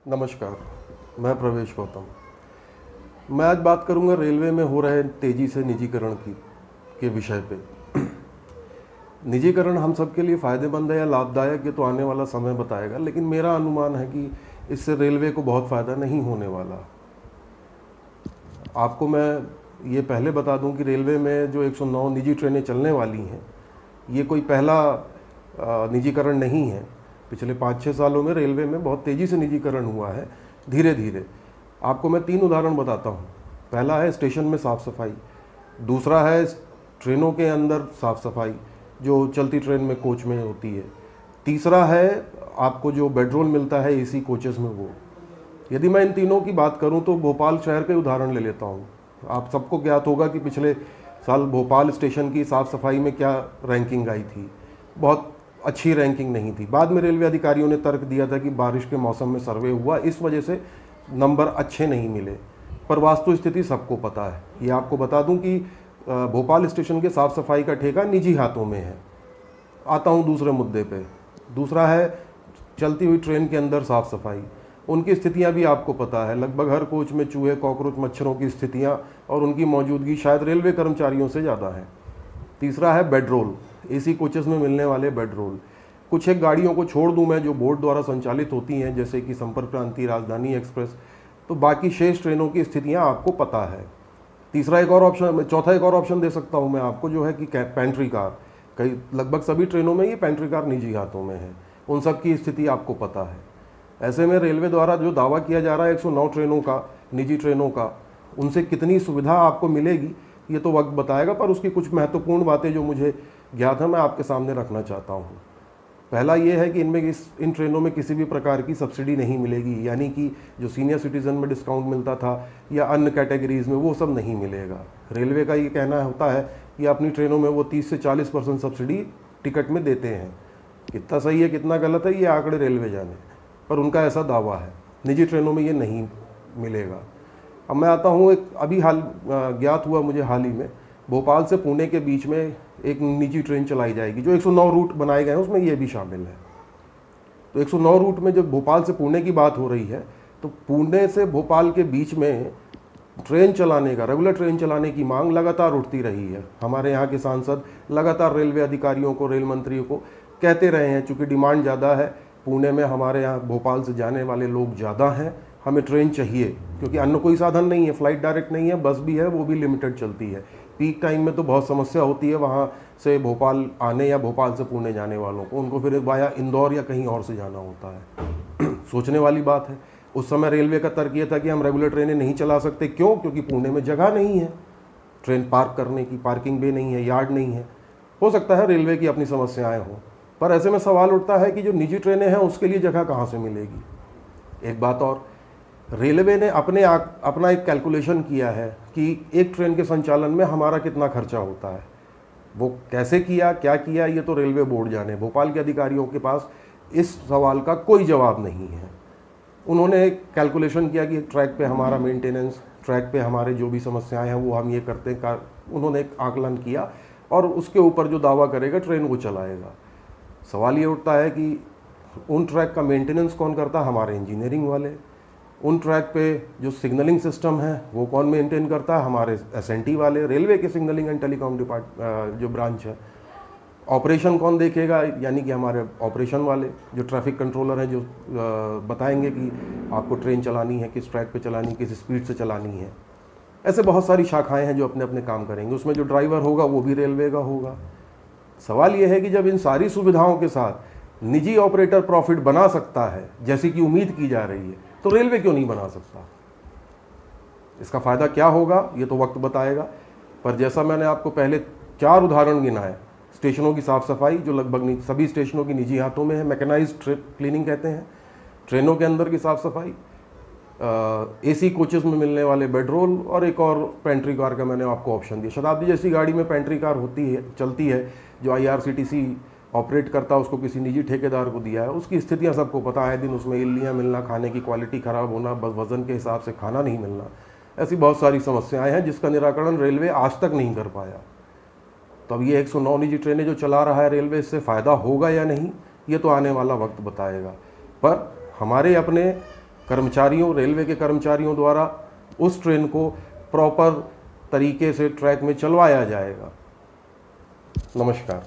नमस्कार, मैं प्रवेश गौतम। मैं आज बात करूंगा रेलवे में हो रहे तेज़ी से निजीकरण की के विषय पे। निजीकरण हम सबके लिए फ़ायदेमंद है या लाभदायक, ये तो आने वाला समय बताएगा, लेकिन मेरा अनुमान है कि इससे रेलवे को बहुत फ़ायदा नहीं होने वाला। आपको मैं ये पहले बता दूं कि रेलवे में जो 109 निजी ट्रेनें चलने वाली हैं, ये कोई पहला निजीकरण नहीं है। पिछले 5-6 सालों में रेलवे में बहुत तेज़ी से निजीकरण हुआ है, धीरे धीरे। आपको मैं 3 उदाहरण बताता हूँ। पहला है स्टेशन में साफ़ सफाई, दूसरा है ट्रेनों के अंदर साफ़ सफाई जो चलती ट्रेन में कोच में होती है, तीसरा है आपको जो बेडरोल मिलता है एसी कोचेस में वो। यदि मैं इन तीनों की बात करूं तो भोपाल शहर के उदाहरण ले लेता हूं। आप सबको ज्ञात होगा कि पिछले साल भोपाल स्टेशन की साफ़ सफाई में क्या रैंकिंग आई थी। बहुत अच्छी रैंकिंग नहीं थी। बाद में रेलवे अधिकारियों ने तर्क दिया था कि बारिश के मौसम में सर्वे हुआ, इस वजह से नंबर अच्छे नहीं मिले, पर वास्तु स्थिति सबको पता है। ये आपको बता दूं कि भोपाल स्टेशन के साफ़ सफाई का ठेका निजी हाथों में है। आता हूं दूसरे मुद्दे पे। दूसरा है चलती हुई ट्रेन के अंदर साफ़ सफाई। उनकी स्थितियां भी आपको पता है। लगभग हर कोच में चूहे, कॉकरोच, मच्छरों की स्थितियां और उनकी मौजूदगी शायद रेलवे कर्मचारियों से ज़्यादा है। तीसरा है बेडरोल, एसी कोचेस में मिलने वाले बेडरोल। कुछ एक गाड़ियों को छोड़ दूं मैं जो बोर्ड द्वारा संचालित होती हैं, जैसे कि संपर्क क्रांति, राजधानी एक्सप्रेस, तो बाकी शेष ट्रेनों की स्थितियां आपको पता है। चौथा एक और ऑप्शन दे सकता हूं मैं आपको, जो है कि पेंट्री कार। कई लगभग सभी ट्रेनों में ये पेंट्री कार निजी हाथों में है। उन सब की स्थिति आपको पता है। ऐसे में रेलवे द्वारा जो दावा किया जा रहा है 109 ट्रेनों का, निजी ट्रेनों का, उनसे कितनी सुविधा आपको मिलेगी ये तो वक्त बताएगा। पर उसकी कुछ महत्वपूर्ण बातें जो मुझे ज्ञात है मैं आपके सामने रखना चाहता हूँ। पहला ये है कि इन ट्रेनों में किसी भी प्रकार की सब्सिडी नहीं मिलेगी, यानी कि जो सीनियर सिटीज़न में डिस्काउंट मिलता था या अन्य कैटेगरीज़ में, वो सब नहीं मिलेगा। रेलवे का ये कहना होता है कि अपनी ट्रेनों में वो 30 से 40% सब्सिडी टिकट में देते हैं। कितना सही है कितना गलत है ये आंकड़े रेलवे जाने, पर उनका ऐसा दावा है। निजी ट्रेनों में ये नहीं मिलेगा। अब मैं आता हूँ, एक अभी ज्ञात हुआ मुझे हाल ही में, भोपाल से पुणे के बीच में एक निजी ट्रेन चलाई जाएगी। जो 109 रूट बनाए गए हैं उसमें ये भी शामिल है। तो 109 रूट में जब भोपाल से पुणे की बात हो रही है, तो पुणे से भोपाल के बीच में ट्रेन चलाने का, रेगुलर ट्रेन चलाने की मांग लगातार उठती रही है। हमारे यहाँ के सांसद लगातार रेलवे अधिकारियों को, रेल मंत्रियों को कहते रहे हैं, चूँकि डिमांड ज़्यादा है, पुणे में हमारे यहाँ भोपाल से जाने वाले लोग ज़्यादा हैं, हमें ट्रेन चाहिए, क्योंकि अन्य कोई साधन नहीं है। फ्लाइट डायरेक्ट नहीं है, बस भी है, वो भी लिमिटेड चलती है। पीक टाइम में तो बहुत समस्या होती है वहाँ से भोपाल आने या भोपाल से पुणे जाने वालों को, उनको फिर वाया इंदौर या कहीं और से जाना होता है। सोचने वाली बात है। उस समय रेलवे का तर्क ये था कि हम रेगुलर ट्रेनें नहीं चला सकते। क्यों? क्योंकि पुणे में जगह नहीं है, ट्रेन पार्क करने की पार्किंग बे नहीं है, यार्ड नहीं है। हो सकता है रेलवे की अपनी समस्याएं हों, पर ऐसे में सवाल उठता है कि जो निजी ट्रेनें हैं उसके लिए जगह कहाँ से मिलेगी। एक बात और, रेलवे ने अपना एक कैलकुलेशन किया है कि एक ट्रेन के संचालन में हमारा कितना खर्चा होता है। वो कैसे किया, क्या किया, ये तो रेलवे बोर्ड जाने। भोपाल के अधिकारियों के पास इस सवाल का कोई जवाब नहीं है। उन्होंने एक कैलकुलेशन किया कि ट्रैक पे हमारा मेंटेनेंस, ट्रैक पे हमारे जो भी समस्याएं हैं वो हम ये करते हैं। उन्होंने एक आकलन किया और उसके ऊपर जो दावा करेगा ट्रेन को चलाएगा। सवाल ये उठता है कि उन ट्रैक का मेंटेनेंस कौन करता है? हमारे इंजीनियरिंग वाले। उन ट्रैक पे जो सिग्नलिंग सिस्टम है वो कौन मेंटेन करता है? हमारे एसएनटी वाले, रेलवे के सिग्नलिंग एंड टेलीकॉम जो ब्रांच है। ऑपरेशन कौन देखेगा? यानी कि हमारे ऑपरेशन वाले जो ट्रैफिक कंट्रोलर हैं, जो बताएंगे कि आपको ट्रेन चलानी है, किस ट्रैक पे चलानी है, किस स्पीड से चलानी है। ऐसे बहुत सारी शाखाएं हैं जो अपने अपने काम करेंगे। उसमें जो ड्राइवर होगा वो भी रेलवे का होगा। सवाल यह है कि जब इन सारी सुविधाओं के साथ निजी ऑपरेटर प्रॉफिट बना सकता है, जैसी कि उम्मीद की जा रही है, तो रेलवे क्यों नहीं बना सकता? इसका फायदा क्या होगा ये तो वक्त बताएगा। पर जैसा मैंने आपको पहले 4 उदाहरण गिनाए, स्टेशनों की साफ सफाई जो लगभग सभी स्टेशनों की निजी हाथों में है, मैकेनाइज्ड क्लीनिंग कहते हैं, ट्रेनों के अंदर की साफ सफाई, एसी कोचेस में मिलने वाले बेडरोल, और एक और पेंट्री कार का मैंने आपको ऑप्शन दिया। शताब्दी जैसी गाड़ी में पेंट्री कार होती है, चलती है, जो आईआरसीटीसी ऑपरेट करता है, उसको किसी निजी ठेकेदार को दिया है। उसकी स्थितियां सबको पता है। दिन उसमें इल्लियाँ मिलना, खाने की क्वालिटी ख़राब होना, बस वज़न के हिसाब से खाना नहीं मिलना, ऐसी बहुत सारी समस्याएं हैं जिसका निराकरण रेलवे आज तक नहीं कर पाया। तो अब ये 109 निजी ट्रेनें जो चला रहा है रेलवे, इससे फ़ायदा होगा या नहीं ये तो आने वाला वक्त बताएगा। पर हमारे अपने कर्मचारियों, रेलवे के कर्मचारियों द्वारा उस ट्रेन को प्रॉपर तरीके से ट्रैक में चलवाया जाएगा। नमस्कार।